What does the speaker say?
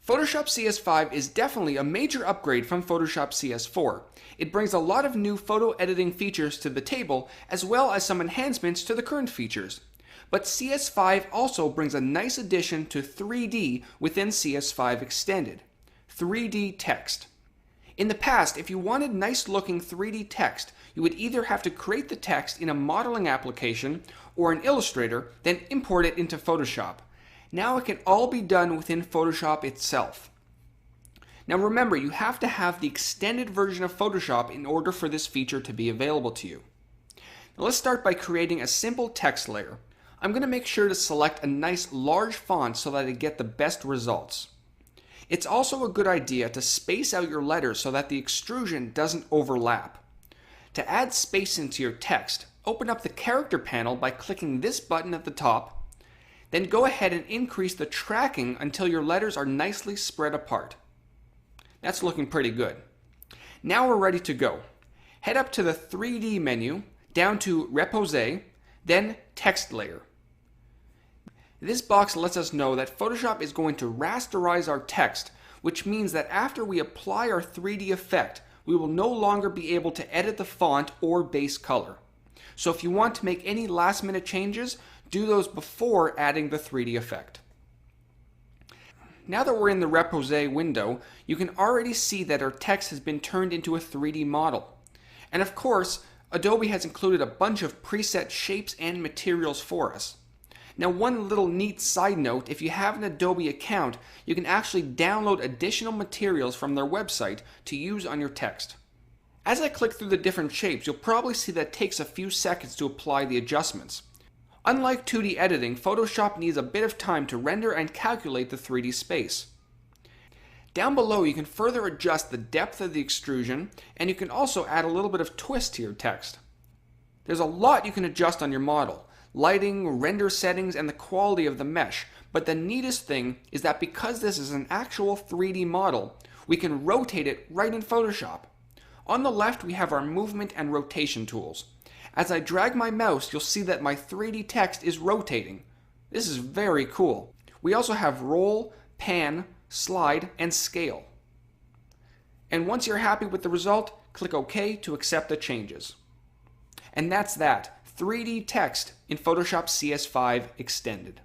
Photoshop CS5 is definitely a major upgrade from Photoshop CS4. It brings a lot of new photo editing features to the table, as well as some enhancements to the current features. But CS5 also brings a nice addition to 3D within CS5 Extended: 3D text. In the past, if you wanted nice looking 3D text, you would either have to create the text in a modeling application or in Illustrator, then import it into Photoshop. Now it can all be done within Photoshop itself. Now remember, you have to have the extended version of Photoshop in order for this feature to be available to you. Now let's start by creating a simple text layer. I'm going to make sure to select a nice large font so that I get the best results. It's also a good idea to space out your letters so that the extrusion doesn't overlap. To add space into your text, open up the character panel by clicking this button at the top. Then go ahead and increase the tracking until your letters are nicely spread apart. That's looking pretty good. Now we're ready to go. Head up to the 3D menu, down to Repose, then Text Layer. This box lets us know that Photoshop is going to rasterize our text, which means that after we apply our 3D effect, we will no longer be able to edit the font or base color. So if you want to make any last minute changes, do those before adding the 3D effect. Now that we're in the Repose window, you can already see that our text has been turned into a 3D model. And of course, Adobe has included a bunch of preset shapes and materials for us. Now, one little neat side note: if you have an Adobe account, you can actually download additional materials from their website to use on your text. As I click through the different shapes, you'll probably see that it takes a few seconds to apply the adjustments. Unlike 2D editing, Photoshop needs a bit of time to render and calculate the 3D space. Down below, you can further adjust the depth of the extrusion, and you can also add a little bit of twist to your text. There's a lot you can adjust on your model: lighting, render settings, and the quality of the mesh. But the neatest thing is that because this is an actual 3D model, we can rotate it right in Photoshop. On the left, we have our movement and rotation tools. As I drag my mouse, you'll see that my 3D text is rotating. This is very cool. We also have roll, pan, slide, and scale. And once you're happy with the result, click OK to accept the changes. And that's that: 3D text in Photoshop CS5 Extended.